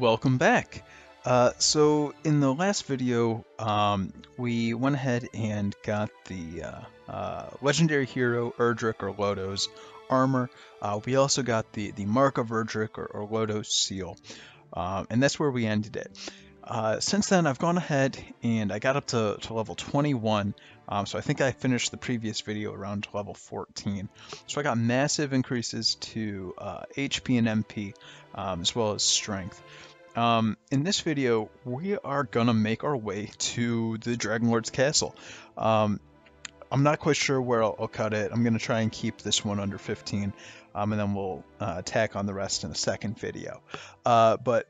Welcome back. So in the last video, we went ahead and got the legendary hero Erdrick or Lodo's armor. We also got the Mark of Erdrick or Lodo's seal, and that's where we ended it. Since then, I've gone ahead and I got up to level 21. So I think I finished the previous video around level 14. So I got massive increases to HP and MP, as well as strength. In this video, we are gonna make our way to the Dragonlord's castle. I'm not quite sure where I'll cut it. I'm gonna try and keep this one under 15, and then we'll tack on the rest in a second video. But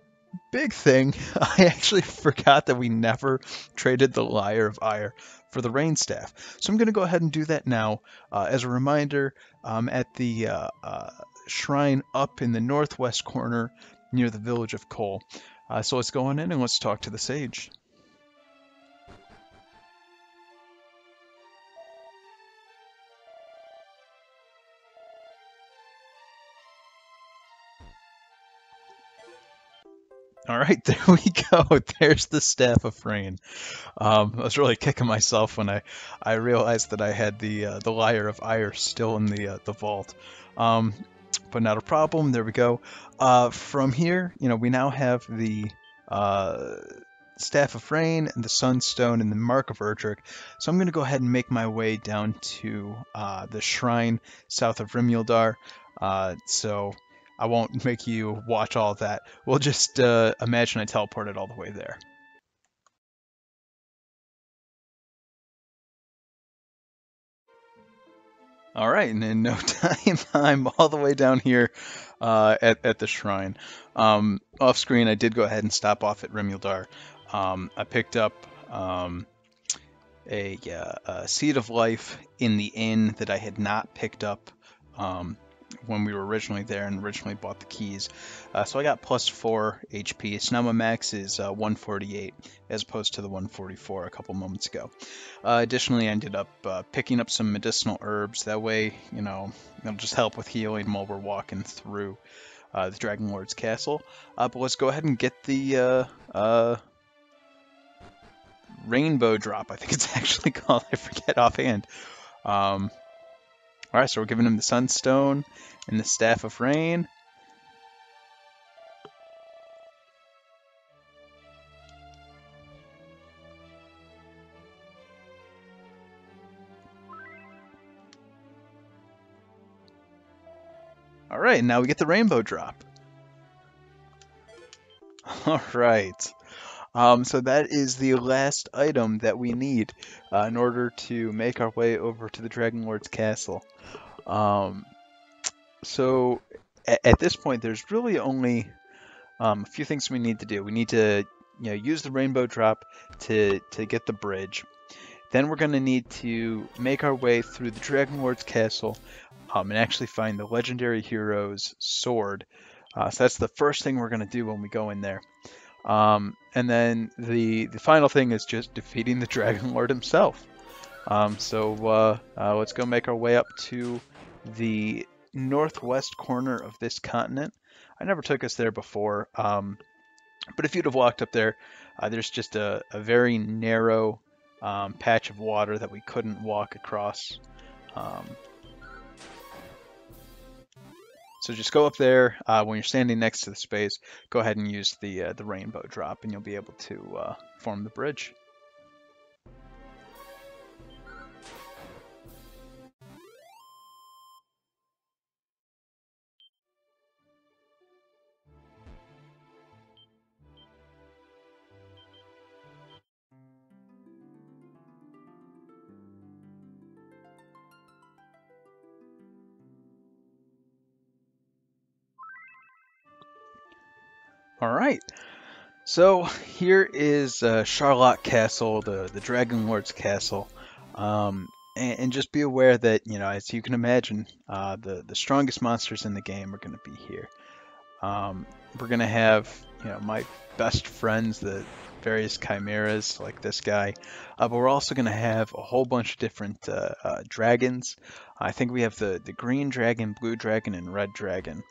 big thing, I actually forgot that we never traded the Lyre of Ire for the Rain Staff. So I'm gonna go ahead and do that now. As a reminder, at the shrine up in the northwest corner near the village of Cole. So let's go on in and let's talk to the sage. All right, there we go. There's the Staff of Rain. I was really kicking myself when I realized that I had the Lyre of Ire still in the vault. But not a problem. There we go. From here, we now have the Staff of Rain and the Sunstone and the Mark of Erdrick. So I'm going to go ahead and make my way down to the shrine south of Rimuldar. So I won't make you watch all of that. We'll just imagine I teleported all the way there. All right, and in no time, I'm all the way down here at the shrine. Off screen, I did go ahead and stop off at Rimuldar. I picked up a Seed of Life in the inn that I had not picked up when we were originally there and originally bought the keys. So I got plus 4 HP. So now my max is 148 as opposed to the 144 a couple moments ago. Additionally, I ended up picking up some medicinal herbs. That way, it'll just help with healing while we're walking through the Dragonlord's castle. But let's go ahead and get the rainbow drop. I think it's actually called. I forget offhand. Alright, so we're giving him the Sunstone and the Staff of Rain. Alright, now we get the rainbow drop. Alright. So that is the last item that we need in order to make our way over to the Dragonlord's castle. So at this point, there's really only a few things we need to do. We need to use the rainbow drop to get the bridge. Then we're going to need to make our way through the Dragonlord's castle and actually find the legendary hero's sword. So that's the first thing we're going to do when we go in there. And then the final thing is just defeating the Dragonlord himself. So let's go make our way up to the northwest corner of this continent. I never took us there before, but if you'd have walked up there, there's just a very narrow patch of water that we couldn't walk across. So just go up there. When you're standing next to the space, go ahead and use the rainbow drop, and you'll be able to form the bridge. All right. So here is Charlotte Castle, the Dragonlord's castle, and just be aware that as you can imagine, the strongest monsters in the game are going to be here. We're going to have my best friends, the various chimeras like this guy, but we're also going to have a whole bunch of different dragons. I think we have the green dragon, blue dragon, and red dragon.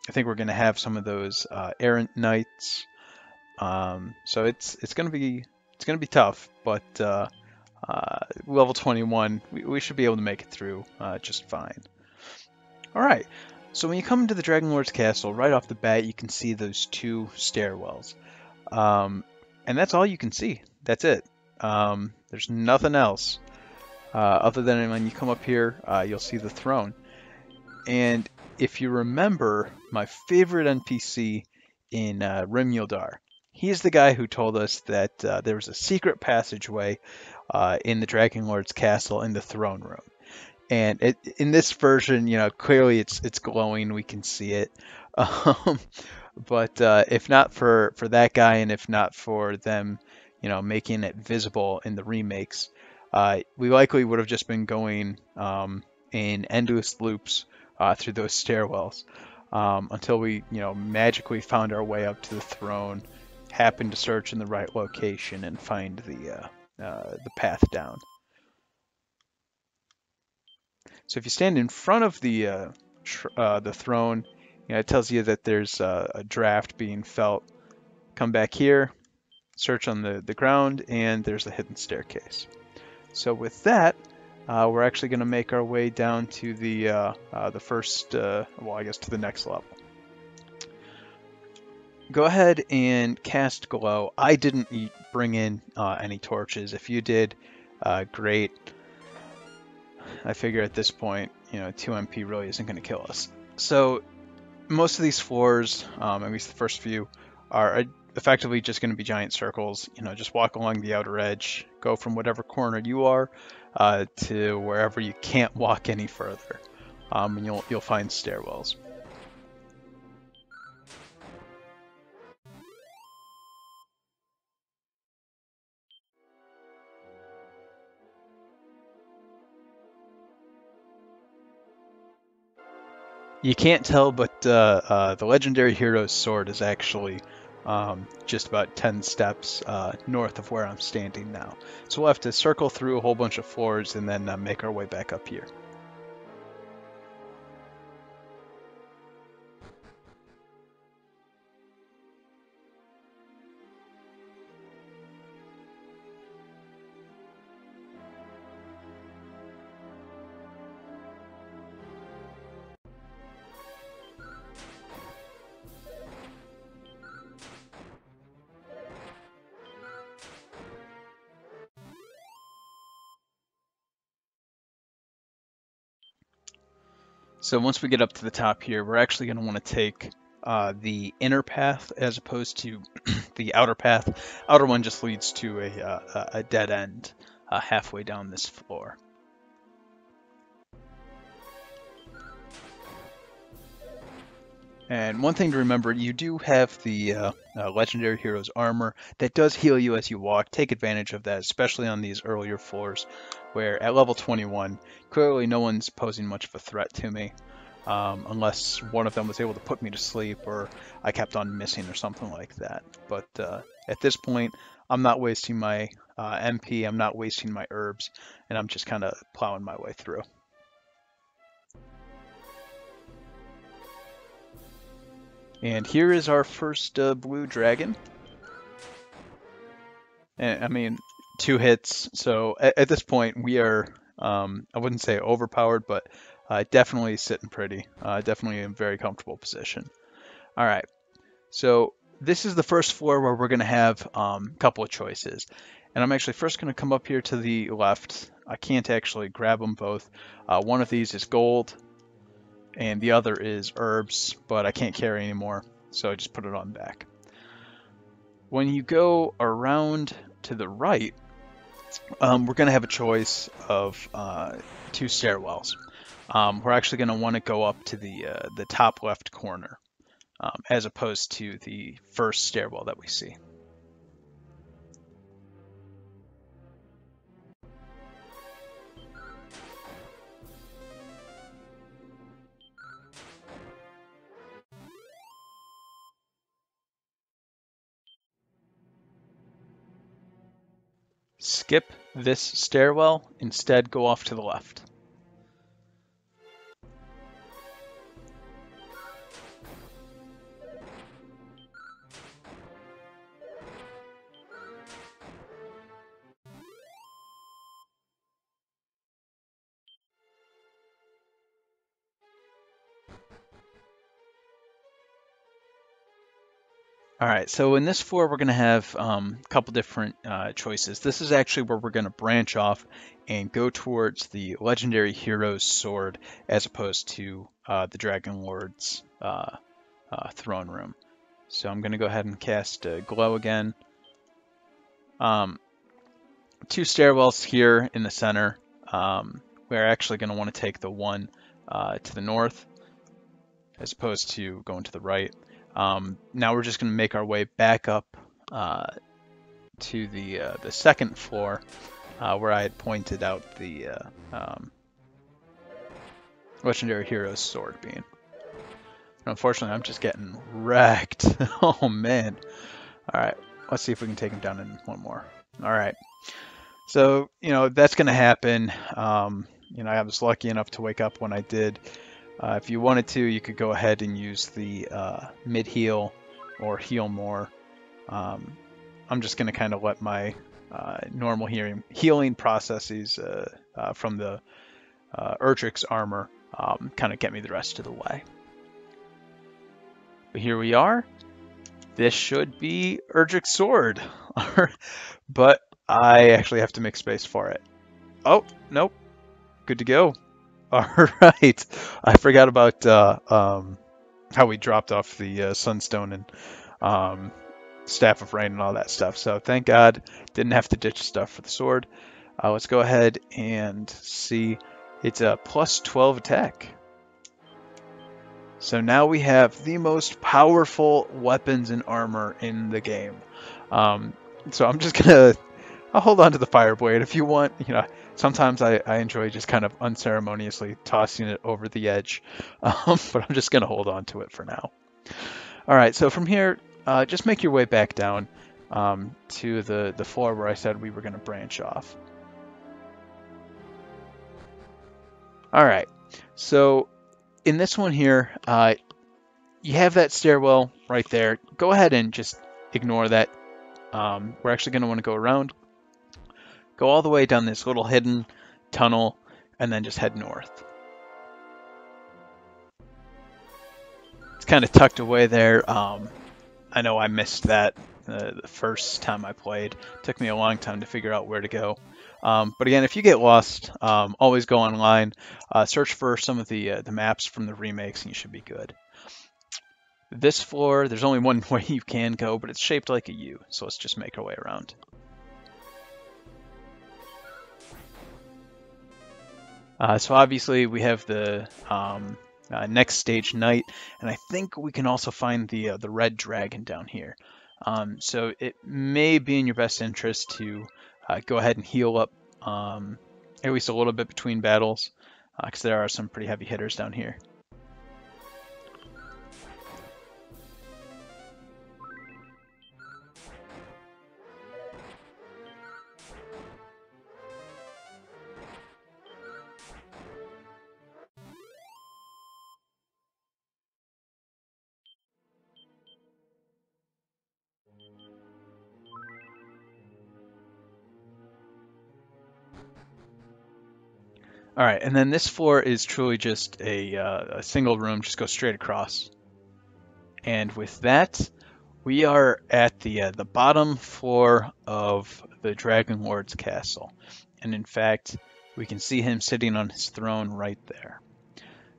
I think we're going to have some of those errant knights. So it's going to be tough, but level 21, we should be able to make it through just fine. All right. So when you come into the Dragonlord's castle, right off the bat, you can see those 2 stairwells. And that's all you can see. That's it. There's nothing else. Other than when you come up here, you'll see the throne. And if you remember, my favorite NPC in Rimyildar, he's the guy who told us that there was a secret passageway in the Dragonlord's castle in the throne room. And in this version, clearly it's glowing. We can see it. But if not for that guy, and if not for them, making it visible in the remakes, we likely would have just been going in endless loops through those stairwells until we, magically found our way up to the throne, happened to search in the right location, and find the path down. So if you stand in front of the throne, it tells you that there's a draft being felt. Come back here, search on the ground, and there's a hidden staircase. So with that, we're actually going to make our way down to the first, well, I guess to the next level. Go ahead and cast Glow. I didn't bring in any torches. If you did, great. I figure at this point, 2 MP really isn't going to kill us. So most of these floors, at least the first few, are effectively just going to be giant circles. Just walk along the outer edge, go from whatever corner you are to wherever you can't walk any further, and you'll find stairwells. You can't tell, but the legendary hero's sword is actually just about 10 steps north of where I'm standing now. So we'll have to circle through a whole bunch of floors and then make our way back up here. So once we get up to the top here, we're actually going to want to take the inner path as opposed to the outer path. Outer one just leads to a dead end halfway down this floor. And one thing to remember, you do have the legendary hero's armor that does heal you as you walk. Take advantage of that, especially on these earlier floors, where at level 21, clearly no one's posing much of a threat to me, unless one of them was able to put me to sleep or I kept on missing or something like that. But at this point, I'm not wasting my MP, I'm not wasting my herbs, and I'm just kind of plowing my way through. And here is our first blue dragon. And, I mean, 2 hits. So at this point, we are, I wouldn't say overpowered, but definitely sitting pretty. Definitely in a very comfortable position. All right. So this is the first floor where we're going to have a couple of choices. And I'm actually first going to come up here to the left. I can't actually grab them both. One of these is gold, and the other is herbs, but I can't carry anymore, so I just put it on back. When you go around to the right, we're going to have a choice of 2 stairwells. We're actually going to want to go up to the top left corner, as opposed to the first stairwell that we see. Skip this stairwell, instead go off to the left. All right, so in this floor, we're going to have a couple different choices. This is actually where we're going to branch off and go towards the legendary hero's sword as opposed to the Dragonlord's throne room. So I'm going to go ahead and cast Glow again. Two stairwells here in the center. We're actually going to want to take the one to the north as opposed to going to the right. Now we're just going to make our way back up to the second floor where I had pointed out the legendary hero's sword being. Unfortunately, I'm just getting wrecked. Oh man. All right, let's see if we can take him down in one more. All right. So, that's going to happen. I was lucky enough to wake up when I did. If you wanted to, you could go ahead and use the mid-heal or heal more. I'm just going to kind of let my normal healing processes from the Erdrick's armor kind of get me the rest of the way. But here we are. This should be Erdrick's sword. But I actually have to make space for it. Oh, nope. Good to go. All right. I forgot about how we dropped off the Sunstone and Staff of Rain and all that stuff. So thank God didn't have to ditch stuff for the sword. Let's go ahead and see. It's a plus 12 attack. So now we have the most powerful weapons and armor in the game. So I'm just gonna I'll hold on to the fire blade if you want. Sometimes I enjoy just kind of unceremoniously tossing it over the edge, but I'm just gonna hold on to it for now. All right, so from here, just make your way back down to the floor where I said we were gonna branch off. All right, so in this one here, you have that stairwell right there. Go ahead and just ignore that. We're actually going to want to go around, go all the way down this little hidden tunnel, and then just head north. It's kind of tucked away there. I know I missed that the first time I played. It took me a long time to figure out where to go. But again, if you get lost, always go online, search for some of the maps from the remakes, and you should be good. This floor, there's only one way you can go, but it's shaped like a U, so let's just make our way around. So obviously we have the next stage Knight, and I think we can also find the red dragon down here. So it may be in your best interest to go ahead and heal up at least a little bit between battles, because there are some pretty heavy hitters down here. All right, and then this floor is truly just a single room, just go straight across. And with that, we are at the bottom floor of the Dragonlord's castle. And in fact, we can see him sitting on his throne right there.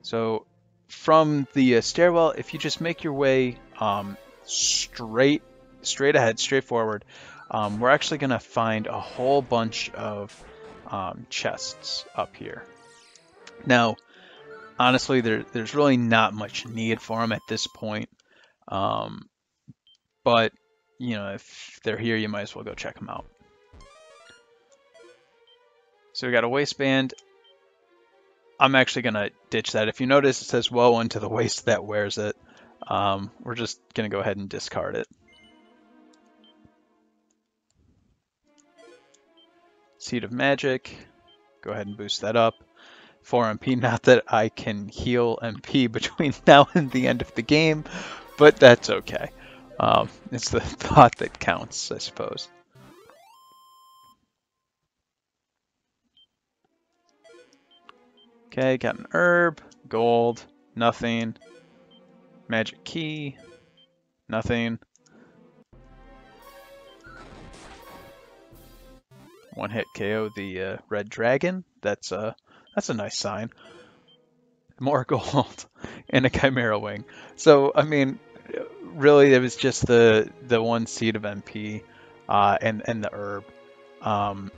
So from the stairwell, if you just make your way straight ahead, straight forward, we're actually going to find a whole bunch of chests up here. Now, honestly, there's really not much need for them at this point. But, if they're here, you might as well go check them out. So we got a waistband. I'm actually going to ditch that. If you notice, it says woe unto the waist that wears it. We're just going to go ahead and discard it. Seed of Magic. Go ahead and boost that up. 4 MP. Not that I can heal MP between now and the end of the game, but that's okay. It's the thought that counts, I suppose. Okay, got an herb, gold, nothing. Magic key, nothing. one-hit KO the red dragon. That's a nice sign. More gold and a chimera wing. So I mean, really, it was just the one seed of MP and the herb. Um,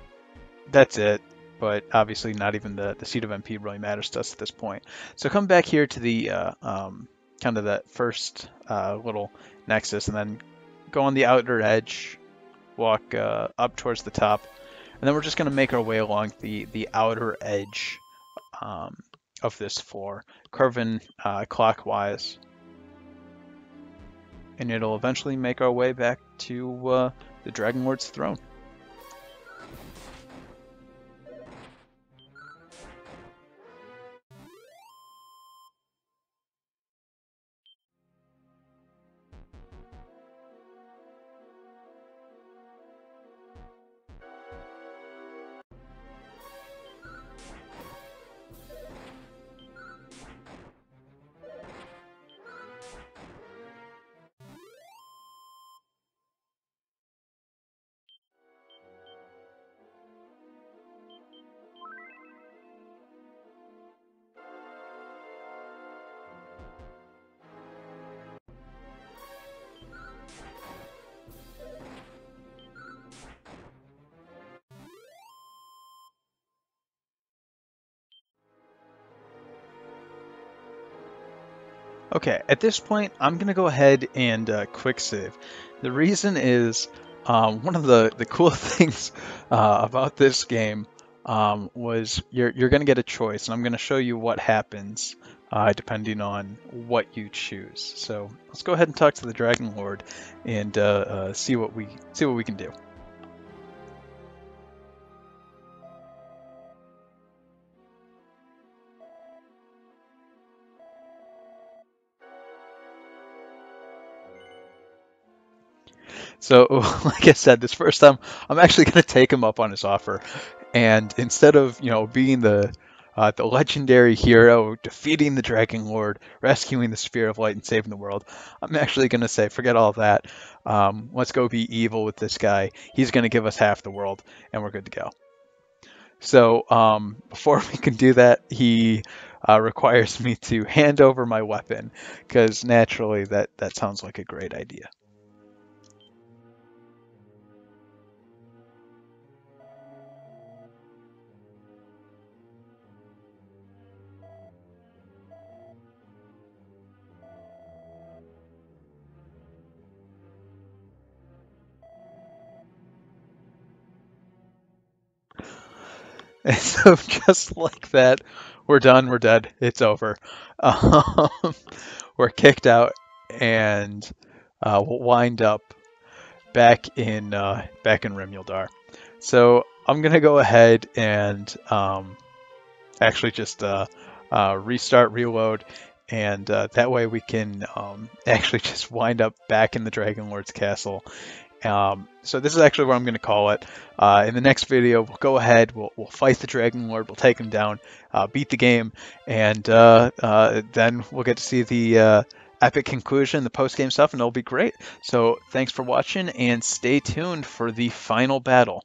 that's it. But obviously, not even the seed of MP really matters to us at this point. So come back here to the kind of that first little nexus, and then go on the outer edge, walk up towards the top, and then we're just going to make our way along the outer edge um, of this floor, curving clockwise, and it'll eventually make our way back to the Dragonlord's throne. Okay, at this point, I'm going to go ahead and quick save. The reason is one of the cool things about this game was you're going to get a choice, and I'm going to show you what happens depending on what you choose. So let's go ahead and talk to the Dragonlord and see what we can do. So, like I said, this first time, I'm actually going to take him up on his offer, and instead of being the legendary hero, defeating the Dragonlord, rescuing the Sphere of Light, and saving the world, I'm actually going to say, forget all that. Let's go be evil with this guy. He's going to give us half the world, and we're good to go. So, before we can do that, he requires me to hand over my weapon, because naturally, that sounds like a great idea. And so just like that, we're done, we're dead, it's over. Um, we're kicked out, and we'll wind up back in Rimuldar. So I'm gonna go ahead and actually just restart, reload, and that way we can actually just wind up back in the Dragonlord's castle. So this is actually what I'm going to call it. In the next video, we'll go ahead, we'll fight the Dragonlord, we'll take him down, beat the game, and then we'll get to see the epic conclusion, the post-game stuff, and it'll be great. So thanks for watching, and stay tuned for the final battle.